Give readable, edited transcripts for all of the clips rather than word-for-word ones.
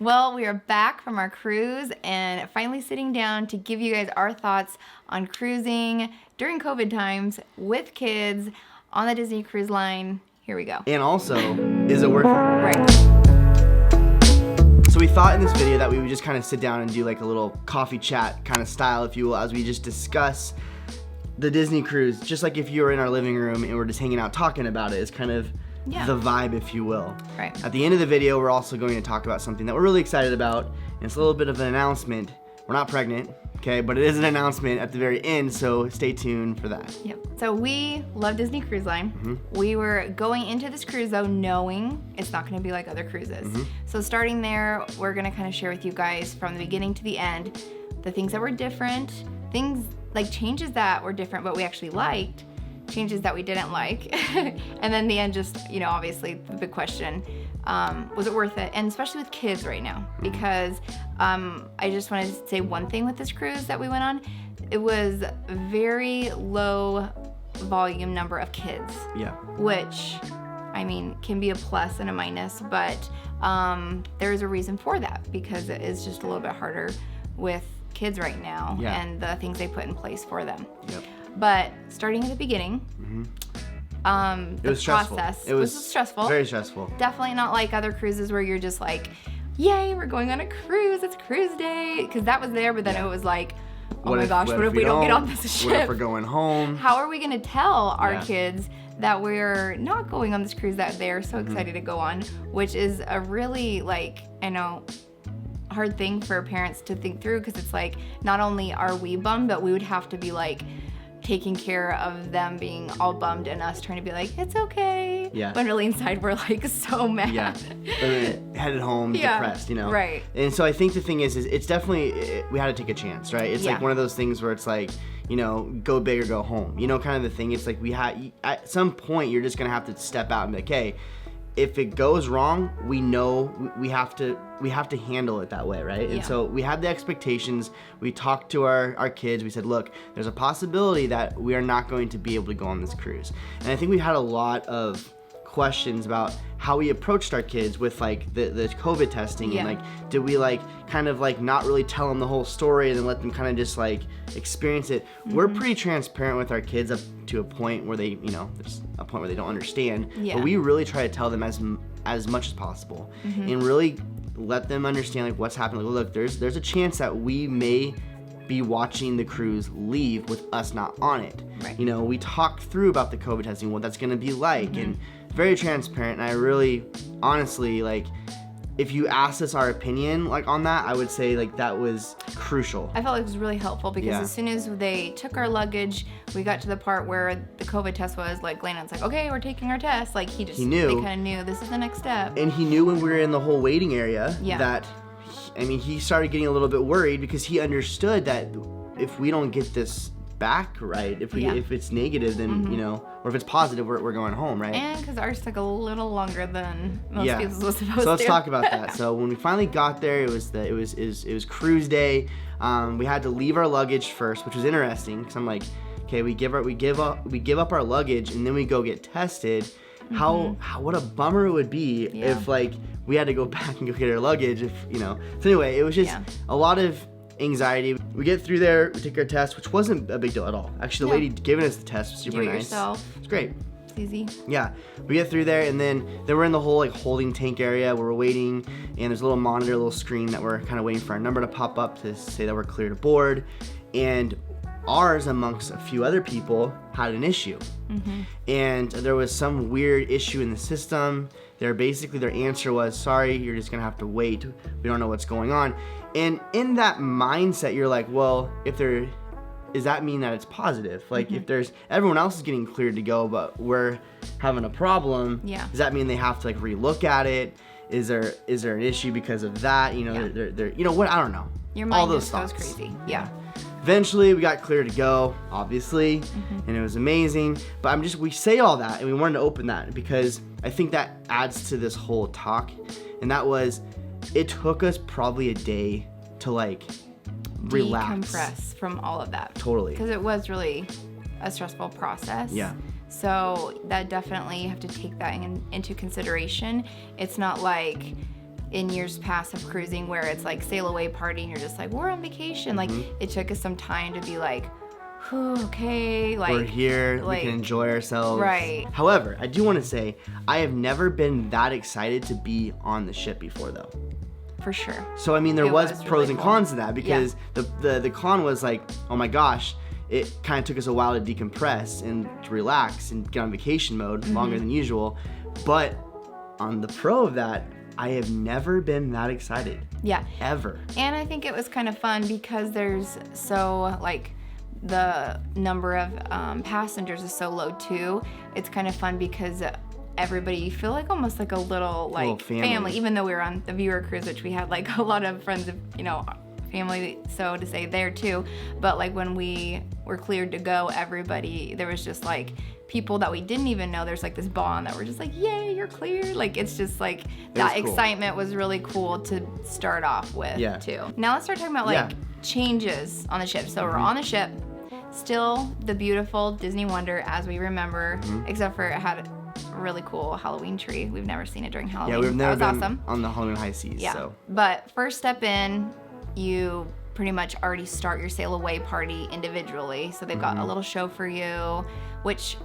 Well, we are back from our cruise and finally sitting down to give you guys our thoughts on cruising during COVID times with kids on the Disney Cruise Line. Here we go. And also, is it worth it? Right. So we thought in this video that we would just kind of sit down and do like a little coffee chat kind of style, if you will, as we just discuss the Disney cruise, just like if you were in our living room and we're just hanging out talking about it. It's kind of the vibe, if you will. Right. At the end of the video, we're also going to talk about something that we're really excited about, and it's a little bit of an announcement. We're not pregnant, okay, but it is an announcement at the very end, so stay tuned for that. Yep. So we love Disney Cruise Line. We were going into this cruise though knowing it's not going to be like other cruises. So starting there, we're going to kind of share with you guys from the beginning to the end the things that were different, things like changes that were different but we actually liked, changes that we didn't like, and then the end, just, you know, obviously the big question, was it worth it? And especially with kids right now, because I just wanted to say one thing with this cruise that we went on. It was a very low volume number of kids, which, I mean, can be a plus and a minus, but there's a reason for that, because it is just a little bit harder with kids right now and the things they put in place for them. But starting at the beginning, it was stressful. It was stressful. Very stressful. Definitely not like other cruises where you're just like, yay, we're going on a cruise, it's cruise day. Because that was there, but then it was like, oh my gosh, what if we don't get on this ship? What if we're going home? How are we going to tell our kids that we're not going on this cruise that they're so excited to go on? Which is a really, like, I know, hard thing for parents to think through, because it's like, not only are we bummed, but we would have to be like taking care of them being all bummed and us trying to be like, it's okay. When really inside we're like so mad. Headed home, depressed, you know. Right. And so I think the thing is it's definitely, we had to take a chance, right? It's like one of those things where it's like, you know, go big or go home. You know, kind of the thing. It's like we had, at some point, you're just gonna have to step out and be like, hey, if it goes wrong, we know we have to handle it that way, right? And so we had the expectations. We talked to our kids. We said, look, there's a possibility that we are not going to be able to go on this cruise. And I think we had a lot of questions about how we approached our kids with like the COVID testing and like, did we like kind of like not really tell them the whole story and then let them kind of just like experience it? We're pretty transparent with our kids up to a point where they, you know, there's a point where they don't understand, but we really try to tell them as much as possible and really let them understand like what's happening. Like, look, there's a chance that we may be watching the cruise leave with us not on it. You know, we talked through about the COVID testing, what that's going to be like, and very transparent. And I really, honestly, like, if you asked us our opinion like on that, I would say like that was crucial. I felt like it was really helpful because as soon as they took our luggage, we got to the part where the COVID test was, like, Landon's like, okay, we're taking our test. Like, he knew. They kind of knew this is the next step. And he knew when we were in the whole waiting area that, I mean, he started getting a little bit worried because he understood that if we don't get this back right, if it's negative, then you know, or if it's positive, we're going home, right? And because ours took a little longer than most people's was supposed to. So let's talk about that. So when we finally got there, it was cruise day. We had to leave our luggage first, which was interesting because I'm like, okay, we give up our luggage and then we go get tested. How what a bummer it would be if like we had to go back and go get our luggage, if you know. So anyway, it was just a lot of anxiety. We get through there, we take our test, which wasn't a big deal at all. Actually, the lady giving us the test was super nice. Yourself. It's great. It's easy. Yeah, we get through there, and then we're in the whole like holding tank area where we're waiting, and there's a little monitor, a little screen that we're kind of waiting for our number to pop up to say that we're clear to board. And ours, amongst a few other people, had an issue. And there was some weird issue in the system. Their answer was, sorry, you're just gonna have to wait. We don't know what's going on. And in that mindset, you're like, well, does that mean that it's positive? Like, if everyone else is getting cleared to go, but we're having a problem, does that mean they have to like relook at it? Is there an issue because of that? You know, they're you know what? I don't know. Your mind just goes crazy. Yeah. Eventually, we got clear to go, obviously, and it was amazing. But we say all that, and we wanted to open that because I think that adds to this whole talk, and that was, it took us probably a day to like relax, decompress from all of that. Totally. Because it was really a stressful process. Yeah. So that definitely, you have to take that into consideration. It's not like in years past of cruising where it's like sail away party and you're just like, we're on vacation. Like, it took us some time to be like, okay, like we're here, like, we can enjoy ourselves. Right. However, I do want to say I have never been that excited to be on the ship before, though. For sure. So I mean, there was pros really and cool. cons to that, because the con was like, oh my gosh, it kind of took us a while to decompress and to relax and get on vacation mode, longer than usual. But on the pro of that, I have never been that excited. Yeah. Ever. And I think it was kind of fun because there's so, like, the number of passengers is so low too. It's kind of fun because everybody, you feel like almost like a little family, even though we were on the viewer cruise, which we had like a lot of friends of, you know, family, so to say, there too. But like when we were cleared to go, everybody, there was just like people that we didn't even know. There's like this bond that we're just like, yay, you're cleared. Like, it's just like that excitement was really cool to start off with too. Now let's start talking about like changes on the ship. So we're on the ship, still the beautiful Disney Wonder as we remember, except for it had a really cool Halloween tree. We've never seen it during Halloween. Yeah, we've never been awesome. on the Halloween high seas. Yeah. So. But first step in, you pretty much already start your sail away party individually. So they've got a little show for you, which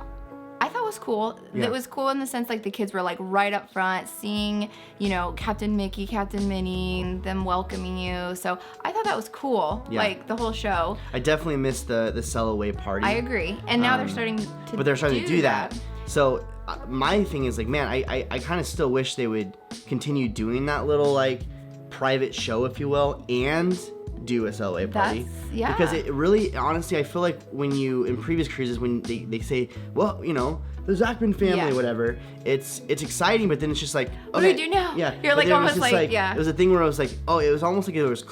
I thought was cool. Yeah. It was cool in the sense like the kids were like right up front seeing, you know, Captain Mickey, Captain Minnie, them welcoming you. So I thought that was cool, like the whole show. I definitely missed the sail away party. I agree. And now they're starting to But they're starting to do that. So my thing is like, man, I kind of still wish they would continue doing that little like private show, if you will, and do a sail away party. Because it really, honestly, I feel like when you, in previous cruises, when they say, well, you know, the Zachman family, whatever, it's exciting, but then it's just like, okay, what do we do now? Yeah. You're like almost like, It was a thing where I was like, oh, it was almost like there was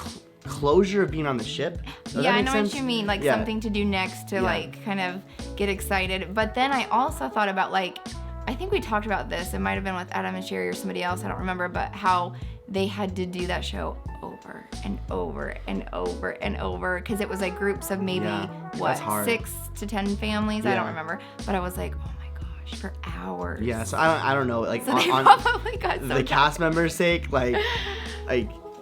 closure of being on the ship. Does I know what you mean, like something to do next to like kind of get excited. But then I also thought about like, I think we talked about this, it might have been with Adam and Sherry or somebody else, I don't remember, but how they had to do that show over and over and over and over because it was like groups of maybe 6 to 10 families, I don't remember, but I was like, oh my gosh, for hours. Yeah, so I don't know, like so on probably got so the cast members' sake, like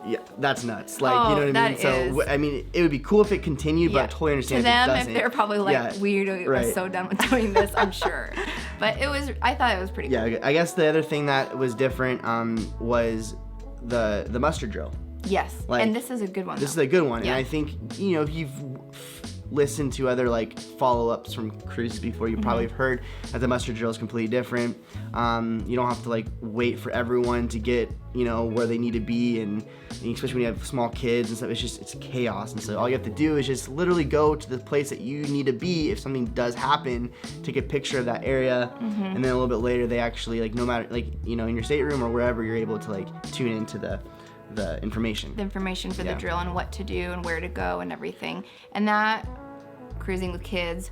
yeah, that's nuts. Like, you know what I mean? So, I mean, it would be cool if it continued, but I totally understand to them, if it doesn't. If they're probably like, we're so done with doing this, I'm sure. But I thought it was pretty cool. Yeah, I guess the other thing that was different was the muster drill. Yes, like, and this is a good one. This is a good one, and I think, you know, if you've listened to other like follow-ups from cruises before, you probably have heard that the muster drill is completely different. You don't have to like wait for everyone to get, you know, where they need to be, and especially when you have small kids and stuff, it's chaos. And so all you have to do is just literally go to the place that you need to be if something does happen, take a picture of that area, and then a little bit later they actually, like, no matter, like, you know, in your stateroom or wherever, you're able to like tune into the information. The information for the drill and what to do and where to go and everything. And that, cruising with kids,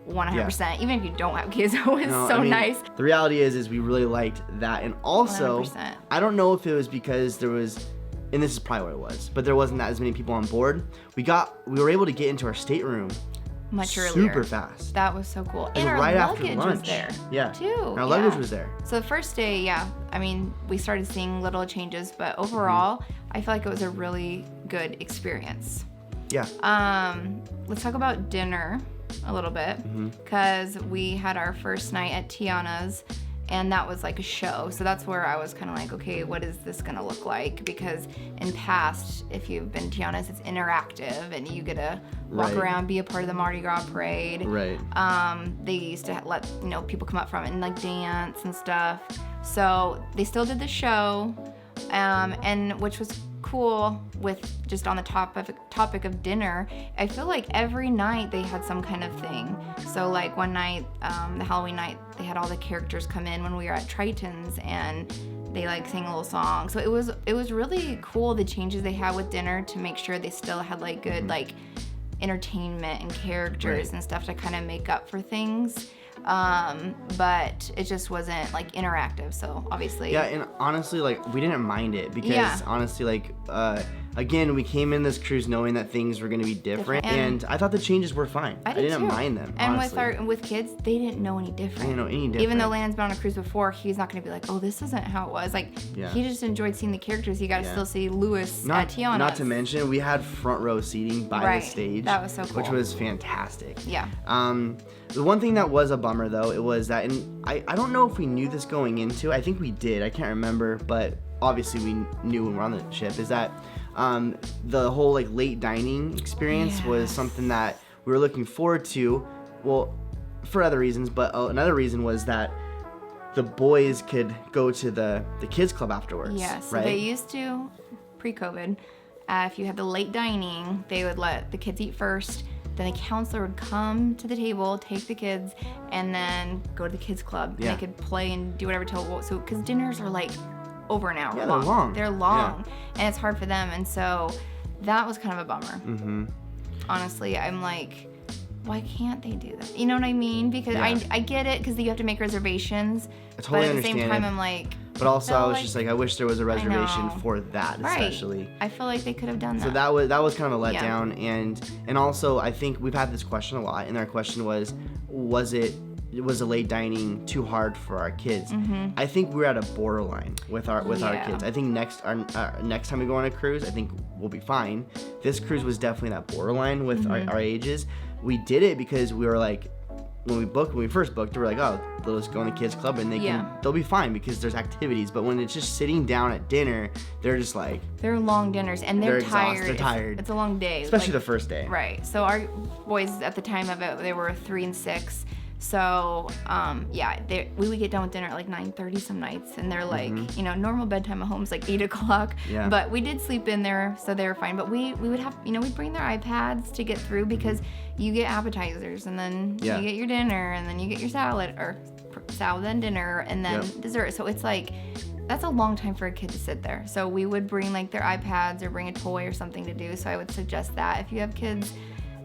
100%. Even if you don't have kids, it was nice. The reality is we really liked that. And also, 100%. I don't know if it was because there was, and this is probably what it was, but there wasn't that as many people on board. We were able to get into our stateroom much earlier. Super fast. That was so cool. And our right luggage after lunch was there. Yeah. Too. And our luggage was there. So the first day, I mean, we started seeing little changes, but overall, I feel like it was a really good experience. Yeah. Let's talk about dinner a little bit, because we had our first night at Tiana's, and that was like a show. So that's where I was kind of like, okay, what is this gonna look like? Because in past, if you've been to Tiana's, it's interactive, and you get to walk around, be a part of the Mardi Gras parade. Right. They used to let, you know, people come up from it and like dance and stuff. So they still did the show, and which was cool. With just on the topic of dinner, I feel like every night they had some kind of thing. So like one night, the Halloween night, they had all the characters come in when we were at Triton's, and they like sang a little song. So it was really cool, the changes they had with dinner to make sure they still had like good like entertainment and characters and stuff to kind of make up for things. But it just wasn't like interactive, so obviously. Yeah, and honestly, like, we didn't mind it because honestly, like, again, we came in this cruise knowing that things were going to be different, and I thought the changes were fine. I didn't mind them, and honestly. with kids, they didn't know any different. They didn't know any different. Even though Landon's been on a cruise before, he's not going to be like, oh, this isn't how it was. Like, he just enjoyed seeing the characters. He got to still see Lewis at Tiana's. Not to mention, we had front row seating by the stage. That was so cool. Which was fantastic. Yeah. The one thing that was a bummer, though, it was that, and I don't know if we knew this going into, I think we did, I can't remember, but obviously we knew when we were on the ship, is that the whole like late dining experience was something that we were looking forward to, well, for other reasons, but another reason was that the boys could go to the kids club afterwards. Yeah, so they used to, pre-COVID, if you had the late dining, they would let the kids eat first. Then the counselor would come to the table, take the kids, and then go to the kids club. And they could play and do whatever because dinners are like over an hour long. They're long. And it's hard for them. And so that was kind of a bummer. Mm-hmm. Honestly, I'm like, why can't they do that? You know what I mean? Because I get it, because you have to make reservations. I totally understand. But at the same time, it. I'm like... But also, I was just like, I wish there was a reservation for that, especially. I feel like they could have done that. So that was kind of a letdown, and also I think we've had this question a lot, and our question was the late dining too hard for our kids? Mm-hmm. I think we're at a borderline with our kids. I think next time we go on a cruise, I think we'll be fine. This cruise was definitely that borderline with our ages. We did it because we were like, when we first booked, we were like, oh, they'll just go in the kids club and they'll be fine because there's activities. But when it's just sitting down at dinner, they're just like, they're long dinners and they're tired. They're tired. It's a long day, especially the first day. Right. So our boys at the time of it, they were 3 and 6. So, we would get done with dinner at like 9:30 some nights, and they're like, normal bedtime at home is like 8 o'clock. Yeah. But we did sleep in there, so they were fine. But we would have, we'd bring their iPads to get through, because you get appetizers, and then you get your dinner, and then you get your salad, then dinner, and then dessert. So it's like, that's a long time for a kid to sit there. So we would bring like their iPads or bring a toy or something to do. So I would suggest that if you have kids,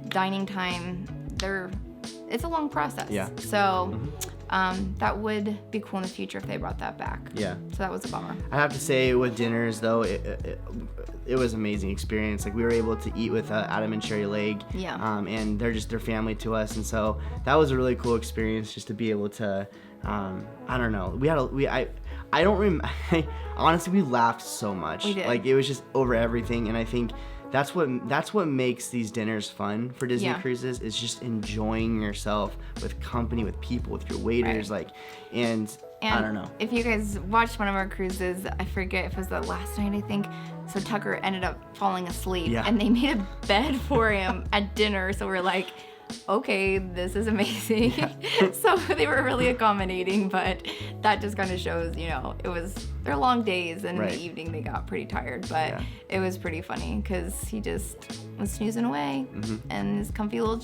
dining time, it's a long process. Yeah. So that would be cool in the future if they brought that back. Yeah. So that was a bummer. I have to say, with dinners though, it was an amazing experience. Like, we were able to eat with Adam and Cherry Lake. Yeah. And they're family to us, and so that was a really cool experience, just to be able to. I don't know. I don't remember. Honestly, we laughed so much. We did. Like, it was just over everything, and I think that's what makes these dinners fun for Disney cruises, is just enjoying yourself with company, with people, with your waiters, and I don't know. If you guys watched one of our cruises, I forget if it was the last night, I think. So Tucker ended up falling asleep, and they made a bed for him at dinner. So we're like, okay, this is amazing. Yeah. So they were really accommodating, but that just kind of shows, they're long days, and in the evening they got pretty tired, but it was pretty funny because he just was snoozing away in his comfy little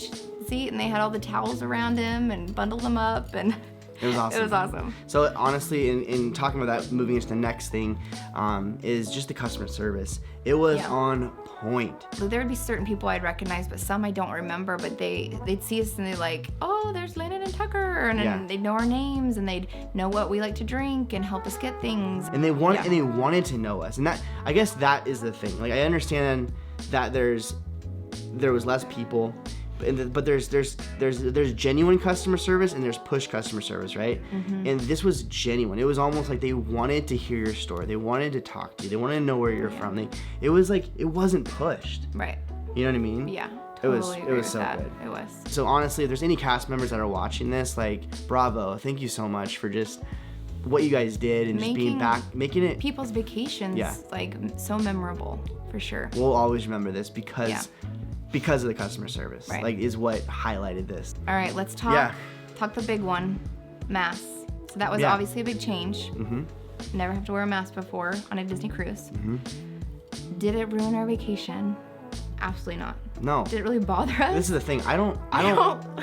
seat, and they had all the towels around him and bundled them up, and it was awesome. It was awesome. So honestly, in talking about that, moving into the next thing, is just the customer service. It was on point. So there would be certain people I'd recognize, but some I don't remember. But they'd see us and they're like, "Oh, there's Landon and Tucker," and they'd know our names, and they'd know what we like to drink and help us get things. And they wanted to know us, and I guess that is the thing. Like, I understand that there was less people. But there's genuine customer service and there's push customer service, right? Mm-hmm. And this was genuine. It was almost like they wanted to hear your story. They wanted to talk to you. They wanted to know where you're from. It was like, it wasn't pushed. Right. You know what I mean? Yeah. Totally it was so good. It was. So honestly, if there's any cast members that are watching this, like, bravo. Thank you so much for just what you guys did and just being back, making it people's vacations like so memorable, for sure. We'll always remember this because of the customer service, like, is what highlighted this. All right, let's talk the big one, masks. So that was obviously a big change. Mm-hmm. Never have to wear a mask before on a Disney cruise. Mm-hmm. Did it ruin our vacation? Absolutely not. No. Did it really bother us? This is the thing. I don't.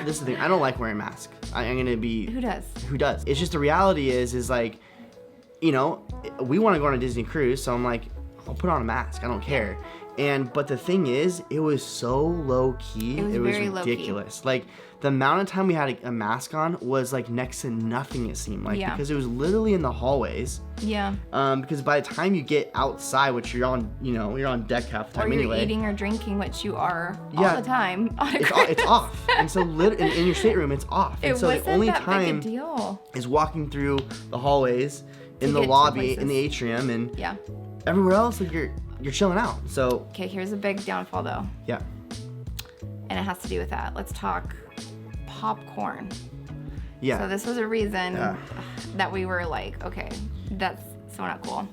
This is the thing. I don't like wearing masks. I'm gonna be. Who does? Who does? It's just, the reality is like, we want to go on a Disney cruise, so I'm like, I'll put on a mask. I don't care. But the thing is, it was so low key. It was very ridiculous. Like the amount of time we had a mask on was like next to nothing. It seemed like because it was literally in the hallways. Yeah. Because by the time you get outside, which you're on, you're on deck half the time or you're anyway. Eating or drinking, which you are all the time. It's off. And so in your stateroom, it's off. And so the only time is walking through the hallways, in the lobby, in the atrium, and everywhere else, like you're chilling out. So okay, here's a big downfall though. Yeah. And it has to do with that. Let's talk popcorn. Yeah. So this was a reason that we were like, okay, that's so not cool.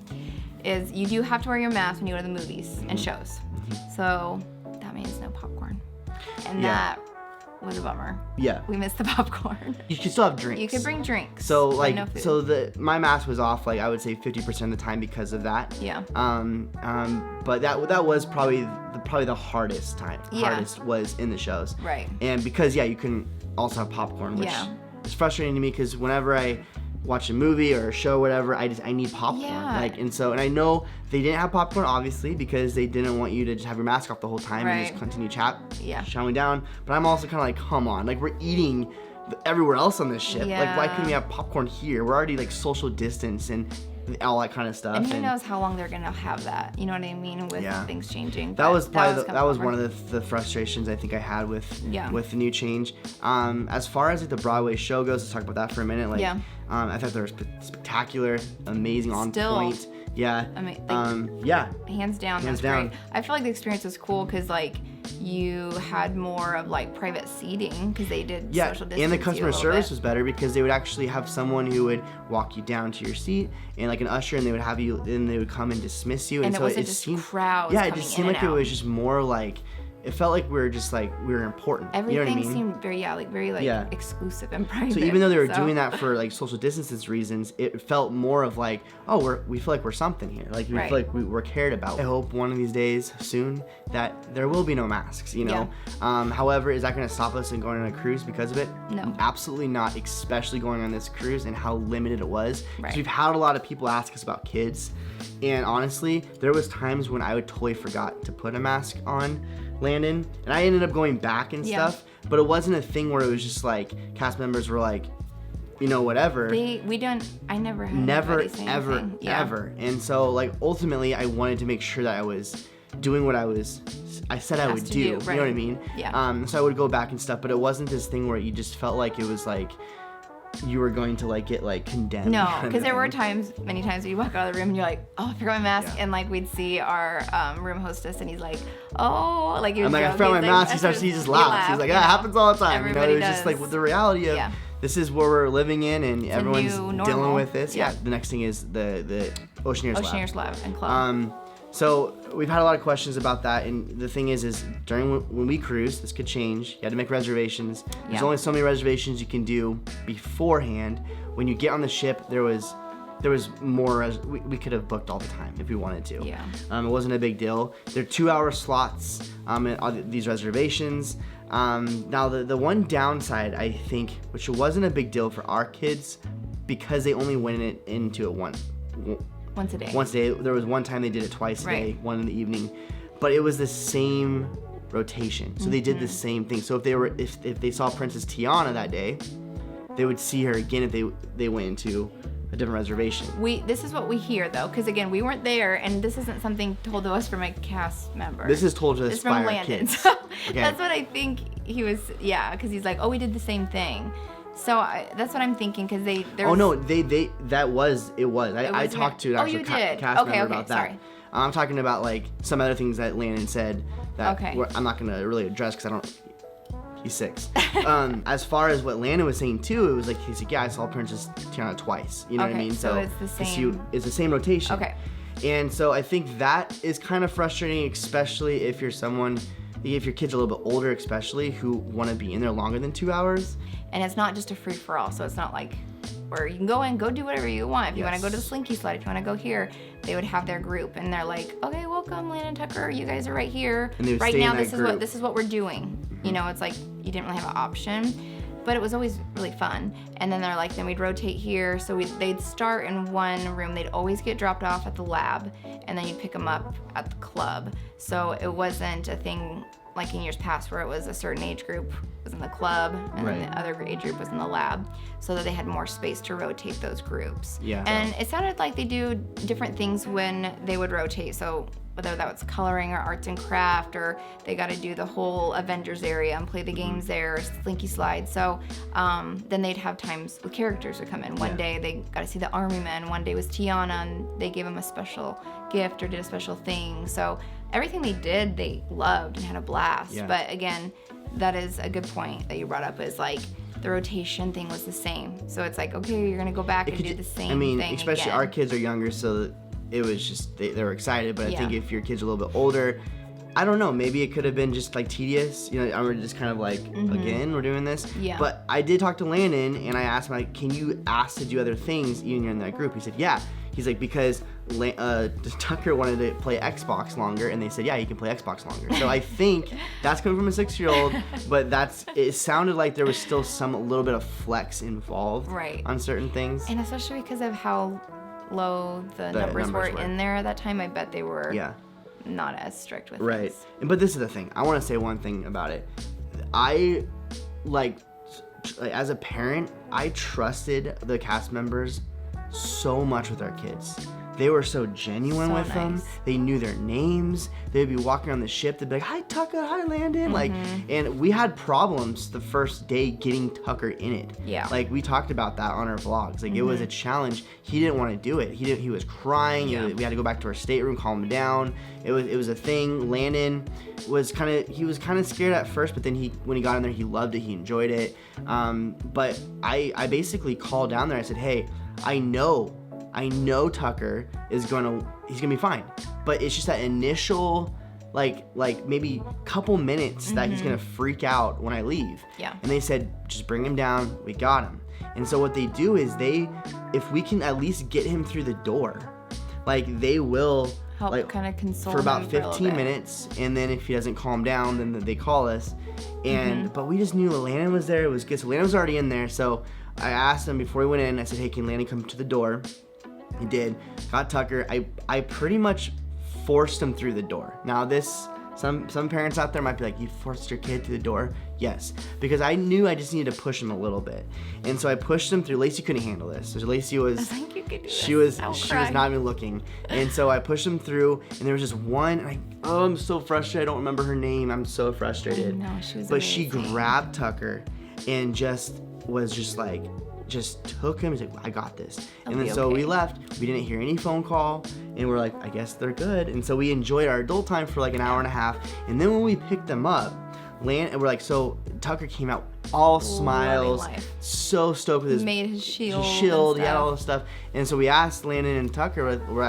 Is you do have to wear your mask when you go to the movies and shows. So that means no popcorn. And that was a bummer. Yeah. We missed the popcorn. You can still have drinks. You could bring drinks. So like, no food. My mask was off like I would say 50% of the time because of that. Yeah. But that was probably the hardest time. Hardest was in the shows. Right. And because you couldn't also have popcorn, which is frustrating to me because whenever I watch a movie or a show or whatever, I need popcorn. Yeah. And I know they didn't have popcorn obviously because they didn't want you to just have your mask off the whole time and just continue chowing down. But I'm also kind of like, come on, like we're eating everywhere else on this ship. Yeah. Like why couldn't we have popcorn here? We're already like social distance and all that kind of stuff. And who knows how long they're gonna have that? You know what I mean? With things changing. That was one of the frustrations I think I had with the new change. As far as like the Broadway show goes, let's talk about that for a minute. Like, I thought they were spectacular, amazing, on point. Yeah. I mean, hands down. Great. I feel like the experience was cool because like you had more of like private seating because they did social distance. And the customer service was better because they would actually have someone who would walk you down to your seat and like an usher, and they would have you, and they would come and dismiss you. And so it wasn't just crowds. Yeah, it just seemed like it was just more like. It felt like we were important. Everything you know what I mean? seemed very exclusive and private. So even though they were doing that for like social distance reasons, it felt more of like, we feel like we're something here. Like we feel like we're cared about. I hope one of these days soon that there will be no masks, However, is that going to stop us in going on a cruise because of it? No. Absolutely not, especially going on this cruise and how limited it was. Right. Because we've had a lot of people ask us about kids. And honestly, there was times when I would totally forgot to put a mask on Landon, and I ended up going back and stuff, but it wasn't a thing where it was just like cast members were like, whatever. I never had ever. And so like ultimately I wanted to make sure that I was doing what I said I would do. You know what I mean? Yeah. So I would go back and stuff, but it wasn't this thing where you just felt like it was like you were going to like get like condemned. No, because there were many times where you walk out of the room and you're like, oh, I forgot my mask, and like we'd see our room hostess and he's like, oh, like I'm like, I forgot my mask. He just laughs. He's like, that happens all the time. Everybody it's just like with the reality of this is where we're living in, and everyone's dealing with this. Yeah. The next thing is the Oceaneers Lab and Club. So we've had a lot of questions about that, and the thing is during when we cruise, this could change. You had to make reservations. There's only so many reservations you can do beforehand. When you get on the ship, there was more. We could have booked all the time if we wanted to. Yeah. It wasn't a big deal. They're 2-hour slots. In these reservations. Now the one downside I think, which wasn't a big deal for our kids, because they only went into it once a day. There was one time they did it twice a day, one in the evening, but it was the same rotation. So they did the same thing. So if they saw Princess Tiana that day, they would see her again if they went into a different reservation. This is what we hear though, because again, we weren't there, and this isn't something told to us from a cast member. This is told to us by our kids. So that's what I think he was. Yeah, because he's like, oh, we did the same thing. So that's what I'm thinking, because they. That was. I talked to an actual cast member about that. Sorry. I'm talking about like some other things that Landon said that I'm not gonna really address because I don't. He's 6. As far as what Landon was saying too, it was like he's like, I saw Princess Tiana twice. You know what I mean? So it's the same. It's the same rotation. Okay. And so I think that is kind of frustrating, especially if your kids are a little bit older, especially who want to be in there longer than 2 hours. And it's not just a free for all, so it's not like where you can go in, go do whatever you want. If you want to go to the Slinky Slide, if you want to go here, they would have their group, and they're like, okay, welcome, Landon Tucker, you guys are right here. Right now, this is what we're doing. Mm-hmm. It's like you didn't really have an option. but it was always really fun. And then they're like, then we'd rotate here. So they'd start in one room. They'd always get dropped off at the lab, and then you'd pick them up at the club. So it wasn't a thing like in years past where it was a certain age group was in the club and then the other age group was in the lab, so that they had more space to rotate those groups. Yeah. And it sounded like they do different things when they would rotate. So whether that was coloring or arts and craft, or they got to do the whole Avengers area and play the games there, Slinky Slide. So then they'd have times the characters would come in. One day they got to see the Army Men. One day was Tiana, and they gave them a special gift or did a special thing. So everything they did, they loved and had a blast. Yeah. But again, that is a good point that you brought up, is like the rotation thing was the same. So it's like, okay, you're going to go back and do the same thing especially again. our kids are younger, so it was just, they were excited. But I think if your kid's a little bit older, I don't know, maybe it could have been just like tedious. You know, I was just kind of like, again, we're doing this. Yeah. But I did talk to Landon, and I asked him, like, can you ask to do other things even you're in that group? He said, yeah. He's like, because Tucker wanted to play Xbox longer, and they said, yeah, you can play Xbox longer. So I think that's coming from a 6-year-old, but it sounded like there was still a little bit of flex involved on certain things. And especially because of how low the numbers were in there at that time, I bet they were not as strict with things. But this is the thing. I want to say one thing about it. I, like as a parent, I trusted the cast members so much with our kids. They were so genuine with them. They knew their names. They'd be walking around the ship. They'd be like, hi, Tucker. Hi, Landon. Like, and we had problems the first day getting Tucker in it. Yeah. Like, we talked about that on our vlogs. Like, it was a challenge. He didn't want to do it. He was crying. Yeah. We had to go back to our stateroom, calm him down. It was a thing. Landon was kind of scared at first, but then when he got in there, he loved it. He enjoyed it. But I basically called down there. I said, hey, I know Tucker he's gonna be fine, but it's just that initial like maybe couple minutes that he's gonna freak out when I leave. Yeah. And they said, just bring him down, we got him. And so what they do is if we can at least get him through the door, like they will help kind of console for about him 15 minutes, and then if he doesn't calm down, then they call us. And but we just knew Landon was there. It was good. So Landon was already in there, so I asked him before he went in, I said, hey, can Landon come to the door? He did. Got Tucker. I pretty much forced him through the door. Now some parents out there might be like, you forced your kid through the door? Yes. Because I knew I just needed to push him a little bit. And so I pushed him through. Lacey couldn't handle this. So Lacey was, I think you could do she this. was not even looking. And so I pushed him through, and there was just one, and I'm so frustrated. I don't remember her name. I'm so frustrated. No, she was But amazing. she grabbed Tucker and just took him. He's like, I got this. And then so we left. We didn't hear any phone call, and we're like, I guess they're good. And so we enjoyed our adult time for like an hour and a half. And then when we picked them up, and we're like, so Tucker came out all smiles, so stoked with his made his shield. He had all this stuff. And so we asked Landon and Tucker, we're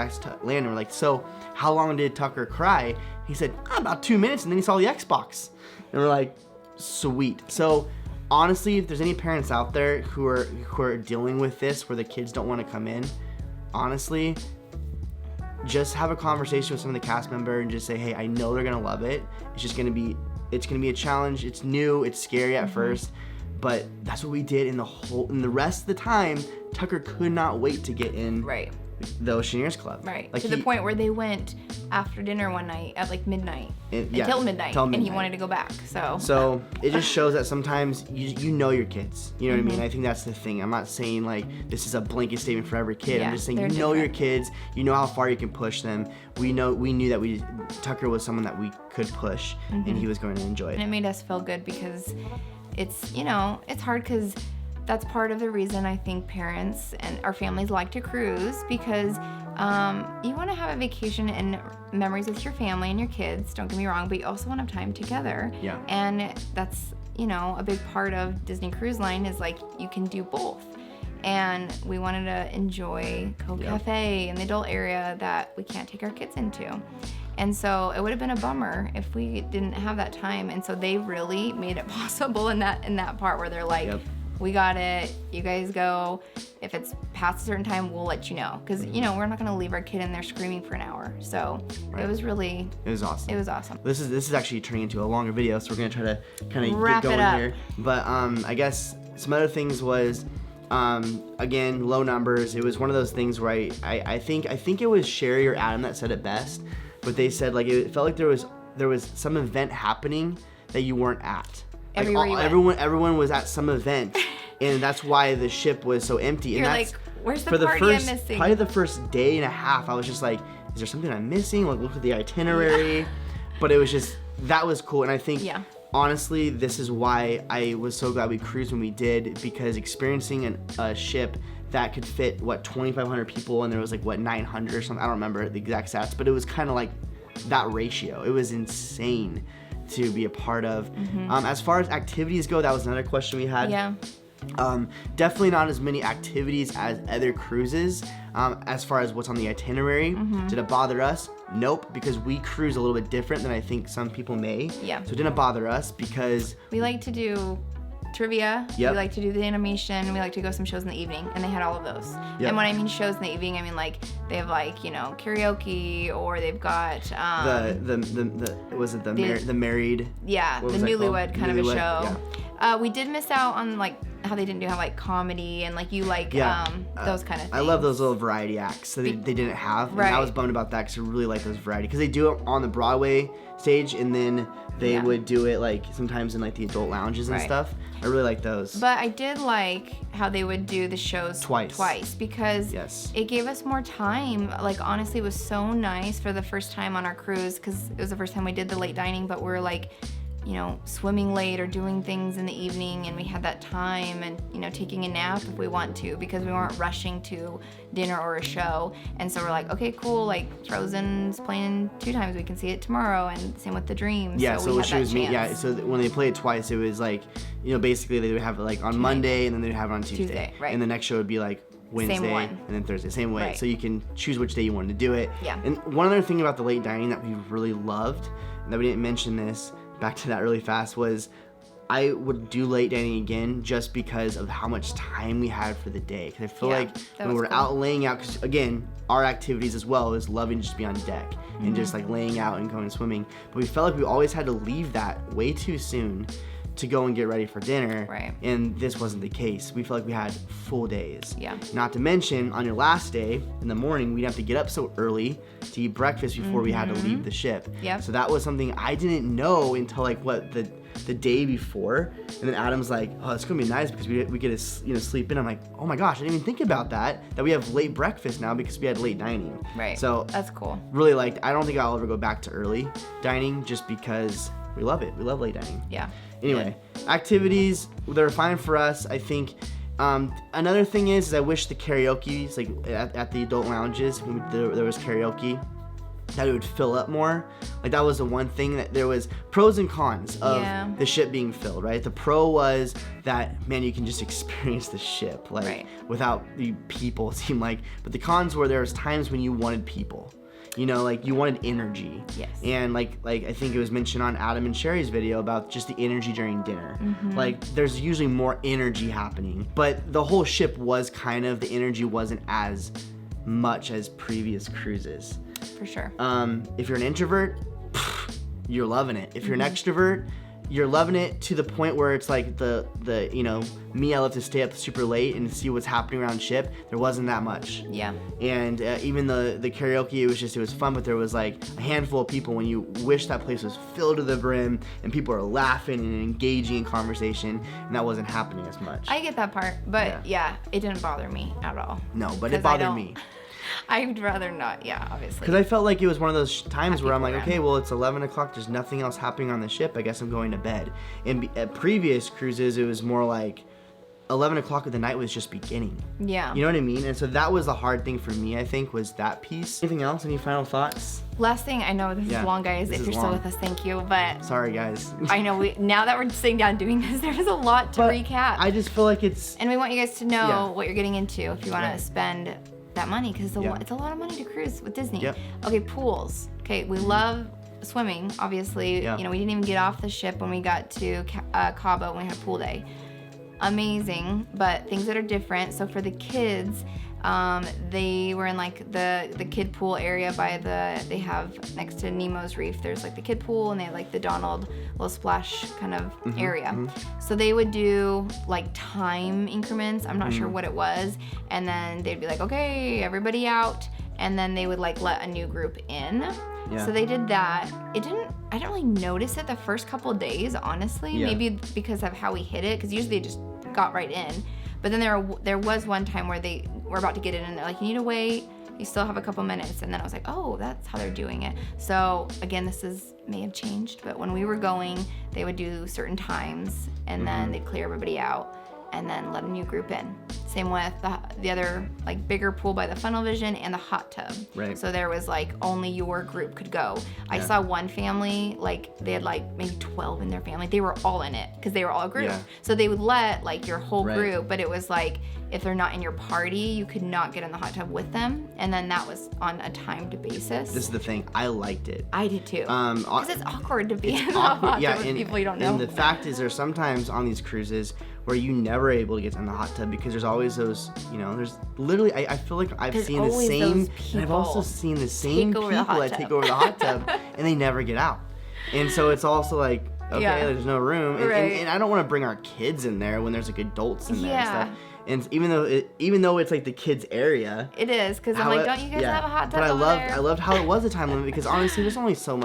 like, so how long did Tucker cry? He said, about 2 minutes, and then he saw the Xbox. And we're like, sweet. So honestly, if there's any parents out there who are dealing with this, where the kids don't want to come in, honestly, just have a conversation with some of the cast member and just say, hey, I know they're gonna love it. It's gonna be a challenge. It's new. It's scary at first, but that's what we did. In the rest of the time, Tucker could not wait to get in. Right. The Oceaneers Club. Right. Like to the point where they went after dinner one night at like midnight. Until midnight. And he wanted to go back. So it just shows that sometimes you know your kids. You know what I mean? I think that's the thing. I'm not saying like this is a blanket statement for every kid. I'm just saying you know your kids. You know how far you can push them. We knew that Tucker was someone that we could push, and he was going to enjoy it. And it made us feel good because it's hard because that's part of the reason I think parents and our families like to cruise, because you want to have a vacation and memories with your family and your kids, don't get me wrong, but you also want to have time together. Yeah. And that's, a big part of Disney Cruise Line is like you can do both. And we wanted to enjoy Cove Cafe and the adult area that we can't take our kids into. And so it would have been a bummer if we didn't have that time. And so they really made it possible in that part where they're like, we got it, you guys go. If it's past a certain time, we'll let you know. Because, we're not going to leave our kid in there screaming for an hour. So it was awesome. It was awesome. This is actually turning into a longer video, so we're going to try to kind of Wrap get going it up here. But I guess Some other things was, again, low numbers. It was one of those things where I think it was Sherry or Adam that said it best, but they said like it felt like there was some event happening that you weren't at. Like everyone was at some event, and that's why the ship was so empty. You're and that's, like, where's the party I'm missing? Probably the first day and a half, I was just like, is there something I'm missing? Like, look at the itinerary. But it was just, that was cool. And I think, honestly, this is why I was so glad we cruised when we did, because experiencing a ship that could fit, 2,500 people, and there was 900 or something. I don't remember the exact stats, but it was kind of like that ratio. It was insane to be a part of. As far as activities go, that was another question we had. Yeah. Definitely not as many activities as other cruises. As far as what's on the itinerary, did it bother us? Nope, because we cruise a little bit different than I think some people may. Yeah. So it didn't bother us because we like to do trivia. Yep. We like to do the animation. We like to go some shows in the evening, and they had all of those. Yep. And when I mean shows in the evening, I mean they have karaoke, or they've got the married. Yeah, the newlywed kind of a show. Yeah. We did miss out on how they didn't have comedy and those kind of things. I love those little variety acts that they didn't have. Right. And I was bummed about that because I really like those variety, because they do it on the Broadway stage, and then they would do it sometimes in the adult lounges and stuff. I really like those. But I did like how they would do the shows twice because it gave us more time. Honestly, it was so nice for the first time on our cruise, because it was the first time we did the late dining, but we're swimming late or doing things in the evening, and we had that time, and taking a nap if we want to, because we weren't rushing to dinner or a show. And so we're like, okay, cool, Frozen's playing 2 times, we can see it tomorrow, and same with the Dreams. So so when they played twice, it was basically they would have it on Monday, and then they'd have it on Tuesday. Right. And the next show would be Wednesday and then Thursday, same way. Right. So you can choose which day you wanted to do it. Yeah. And one other thing about the late dining that we really loved, and that we didn't mention this, back to that really fast, was I would do late dining again just because of how much time we had for the day. Because I feel when we're out laying out, because again, our activities as well is loving just to be on deck and just laying out and going swimming. But we felt like we always had to leave that way too soon to go and get ready for dinner. Right. And this wasn't the case. We felt like we had full days. Yeah. Not to mention, on your last day in the morning, we'd have to get up so early to eat breakfast before we had to leave the ship. Yep. So that was something I didn't know until the day before. And then Adam's like, oh, it's gonna be nice because we get to sleep in. I'm like, oh my gosh, I didn't even think about that we have late breakfast now because we had late dining. Right. So that's cool. Really I don't think I'll ever go back to early dining just because we love it. We love late dining. Yeah. Anyway, activities, they're fine for us. I think another thing is I wish the karaoke's at the adult lounges, when there was karaoke, that it would fill up more. That was the one thing that there was pros and cons of the ship being filled, right? The pro was that, man, you can just experience the ship without the people, it seemed like. But the cons were there was times when you wanted people. You wanted energy. Yes. And I think it was mentioned on Adam and Sherry's video about just the energy during dinner. There's usually more energy happening, but the whole ship was the energy wasn't as much as previous cruises. For sure. If you're an introvert, you're loving it. If you're an extrovert, you're loving it to the point where it's me, I love to stay up super late and see what's happening around ship. There wasn't that much. Yeah. And even the karaoke, it was fun, but there was a handful of people when you wish that place was filled to the brim and people are laughing and engaging in conversation, and that wasn't happening as much. I get that part, but it didn't bother me at all. No, but it bothered me. I'd rather not, obviously. Because I felt like it was one of those times where I'm like, okay, well, it's 11 o'clock. There's nothing else happening on the ship. I guess I'm going to bed. And at previous cruises, it was more like 11 o'clock of the night was just beginning. Yeah. You know what I mean? And so that was the hard thing for me, I think, was that piece. Anything else? Any final thoughts? Last thing, I know this is long, guys. If you're still with us, thank you. But sorry, guys. I know now that we're sitting down doing this, there's a lot to recap. I just feel like it's... And we want you guys to know what you're getting into if you want to spend that money, because it's a lot of money to cruise with Disney. Yep. Okay, pools. Okay, we love swimming, obviously. Yeah. We didn't even get off the ship when we got to Cabo when we had pool day. Amazing, but things that are different. So for the kids, They were in like the kid pool area they have next to Nemo's Reef. There's like the kid pool, and they have like the Donald little splash kind of area. So they would do like time increments. I'm not sure what it was. And then they'd be like, okay, everybody out. And then they would like let a new group in. Yeah. So they did that. I didn't really notice it the first couple of days, honestly. Yeah. Maybe because of how we hit it, because usually they just got right in. But then there was one time where they were about to get in, and they're like, you need to wait. You still have a couple minutes. And then I was like, oh, that's how they're doing it. So again, may have changed, but when we were going, they would do certain times, and then they'd clear everybody out, and then let a new group in. Same with the other like bigger pool by the Funnel Vision and the hot tub. Right. So there was like only your group could go. Yeah. I saw one family, like they had like maybe 12 in their family. They were all in it because they were all a group. Yeah. So they would let like your whole group, but it was like if they're not in your party, you could not get in the hot tub with them. And then that was on a timed basis. This is the thing. I liked it. I did too. Because it's awkward to be in the hot tub with people you don't know. And the fact is, there's sometimes on these cruises where you never able to get in the hot tub because there's always those, there's literally, I feel like I've seen the same, and I've also seen the same people that take over the hot tub and they never get out. And so it's also like, okay, there's no room. And I don't want to bring our kids in there when there's like adults in there and stuff. And even though it's like the kids area, it is, because I'm like, don't you guys have a hot tub? But I loved how it was a time limit, because honestly, there's only so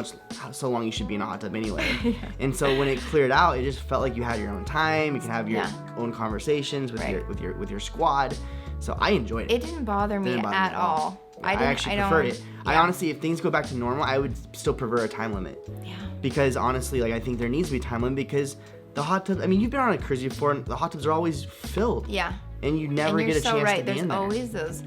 long you should be in a hot tub anyway. And so when it cleared out, it just felt like you had your own time. You can have your own conversations with your squad. So I enjoyed it. It didn't bother me at all. I actually preferred it. Yeah. I honestly, if things go back to normal, I would still prefer a time limit. Yeah. Because honestly, like I think there needs to be a time limit, because the hot tub. I mean, you've been on a cruise before, and the hot tubs are always filled. Yeah. And you never get a chance to be in there. There's always those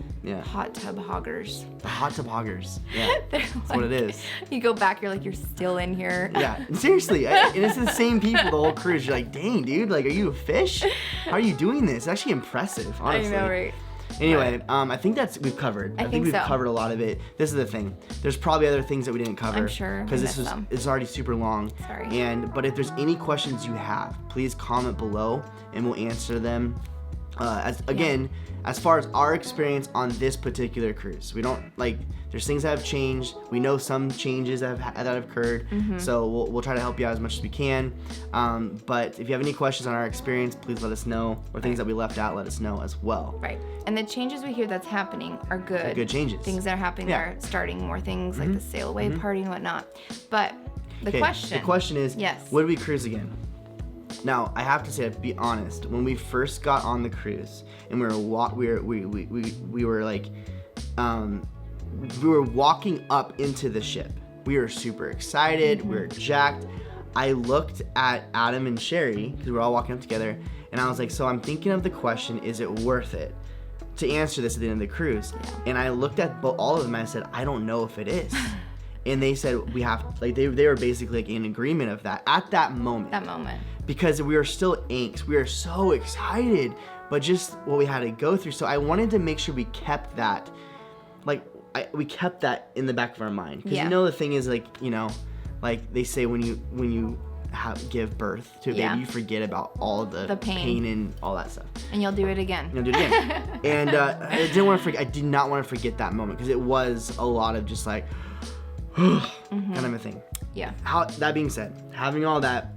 hot tub hoggers. The hot tub hoggers. Yeah. That's what it is. You go back, you're like, you're still in here. Yeah. Seriously. And it's the same people the whole cruise. You're like, dang, dude. Like, are you a fish? How are you doing this? It's actually impressive, honestly. I know, right? Anyway, I think we've covered. I think we've covered a lot of it. This is the thing. There's probably other things that we didn't cover. I'm sure. Because it's already super long. Sorry. But if there's any questions you have, please comment below and we'll answer them. As far as our experience on this particular cruise, we don't there's things that have changed. We know some changes that have occurred. So we'll try to help you out as much as we can. But if you have any questions on our experience, please let us know. Or things that we left out, let us know as well. Right. And the changes we hear that's happening are good. They're good changes. Things that are happening, they're starting more things like the sail away party and whatnot. But the question is, would we cruise again? Now, I have to say, to be honest, when we first got on the cruise and we were walking up into the ship, we were super excited, we were jacked. I looked at Adam and Sherry, because we were all walking up together, and I was like, so I'm thinking of the question, is it worth it to answer this at the end of the cruise? And I looked at all of them and I said, I don't know if it is. And they said we have, they were basically in agreement of that at that moment. Because we were still angst. We were so excited, but just what we had to go through. So I wanted to make sure we kept that, we kept that in the back of our mind. Because the thing is, like they say when you give birth to a baby, you forget about all the pain and all that stuff. And you'll do it again. And I did not want to forget that moment, because it was a lot of just like, kind of a thing. Yeah. That being said, having all that,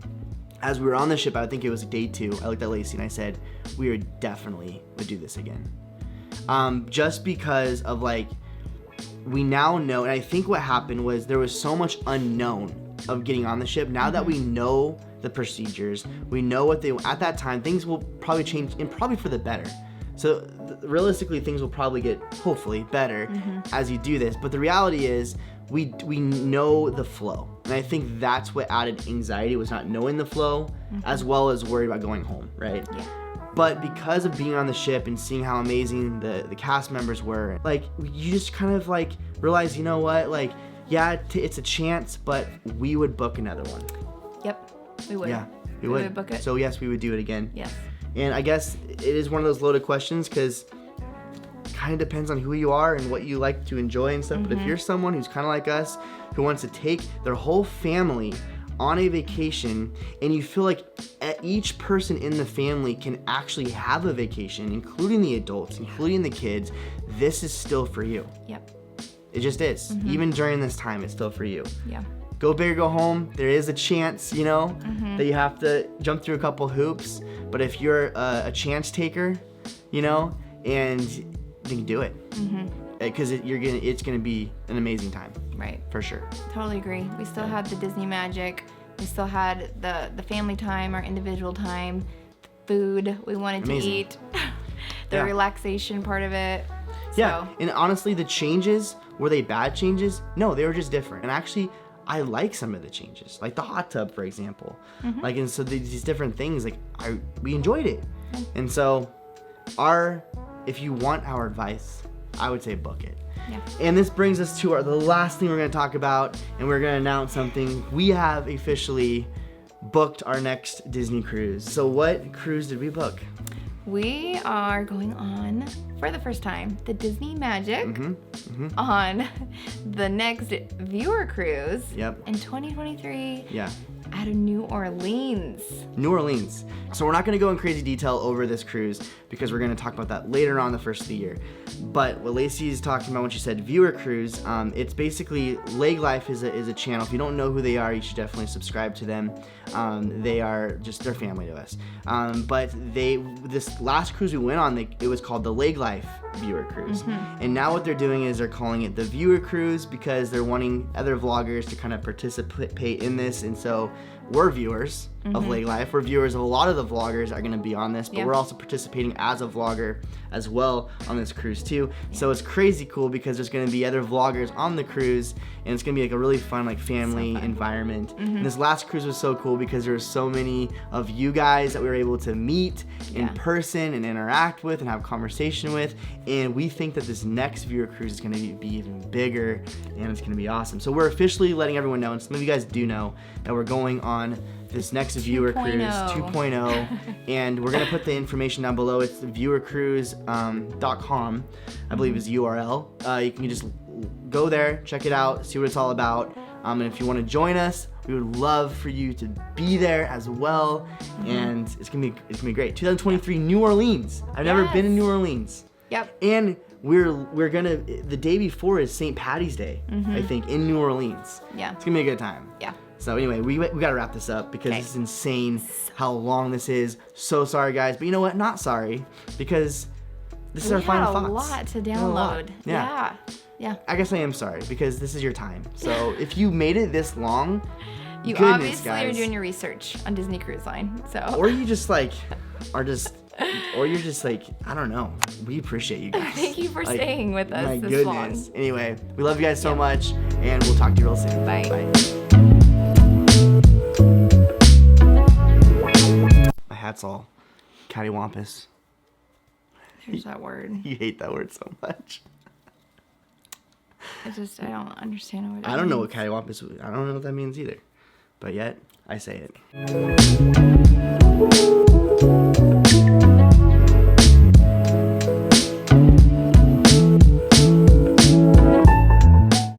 as we were on the ship, I think it was day 2, I looked at Lacey and I said, we would do this again. Just because of we now know, and I think what happened was there was so much unknown of getting on the ship. Now that we know the procedures, we know what at that time, things will probably change, and probably for the better. So realistically, things will probably get, hopefully, better as you do this. But the reality is, we know the flow. And I think that's what added anxiety, was not knowing the flow, as well as worried about going home, right? Yeah. But because of being on the ship and seeing how amazing the cast members were, you just kind of realize, you know what, it's a chance, but we would book another one. Yep, we would. Yeah, we would book it. So yes, we would do it again. Yes. And I guess it is one of those loaded questions, because it kind of depends on who you are and what you like to enjoy and stuff. But if you're someone who's kind of like us, who wants to take their whole family on a vacation and you feel like each person in the family can actually have a vacation, including the adults, including the kids, this is still for you. Yep. It just is. Even during this time, it's still for you. Yeah. Go big or go home. There is a chance, you know, that you have to jump through a couple hoops. But if you're a chance taker, you know, and you can do it. Because it's gonna be an amazing time. Right. For sure. Totally agree. We still had the Disney magic. We still had the family time, our individual time, food we wanted to eat, the relaxation part of it. Yeah, So. and honestly, the changes, were they bad changes? No, they were just different. And actually, I like some of the changes, like the hot tub, for example. Like, and so these different things, like we enjoyed it. And so, if you want our advice, I would say book it. Yeah. And this brings us to the last thing we're going to talk about, and we're going to announce something. We have officially booked our next Disney cruise. So what cruise did we book? We are going on, for the first time, the Disney Magic on the next viewer cruise in 2023 out of New Orleans. New Orleans. So we're not going to go in crazy detail over this cruise because we're going to talk about that later on the first of the year. But what Lacey is talking about when she said viewer cruise, it's basically Leg Life is a channel. If you don't know who they are, you should definitely subscribe to them. They're family to us. But this last cruise we went on, it was called the Leg Life Viewer Cruise. And now what they're doing is they're calling it the Viewer Cruise because they're wanting other vloggers to kind of participate in this. And so we're viewers of Leg Life. We're viewers of a lot of the vloggers are going to be on this, but we're also participating as a vlogger as well on this cruise too. So it's crazy cool because there's going to be other vloggers on the cruise, and it's going to be like a really fun like family environment. And this last cruise was so cool because there were so many of you guys that we were able to meet in person and interact with and have conversation with. And we think that this next viewer cruise is going to be even bigger, and it's going to be awesome. So we're officially letting everyone know, and some of you guys do know, that we're going on this next viewer cruise 2.0, and we're gonna put the information down below. It's viewercruise.com, I believe is the URL. You can just go there, check it out, see what it's all about. And if you want to join us, we would love for you to be there as well. And it's gonna be great. 2023 New Orleans. I've never been in New Orleans. Yep. And we're gonna, the day before is St. Patty's Day, I think, in New Orleans. Yeah. It's gonna be a good time. Yeah. So anyway, we gotta wrap this up because it's insane how long this is. So sorry, guys, but you know what? Not sorry, because this is our final thoughts. We had a lot to download. Yeah. I guess I am sorry because this is your time. So if you made it this long, you goodness, obviously guys. are doing your research on Disney Cruise Line. So. Or you just like are just. Or you're just like, I don't know. We appreciate you guys. Thank you for staying with us my this goodness. long. Anyway, we love you guys so much, and we'll talk to you real soon. Bye. My hat's all cattywampus. There's that word. You hate that word so much. I don't understand what it means. I don't know what cattywampus is. I don't know what that means either. But yet, I say it.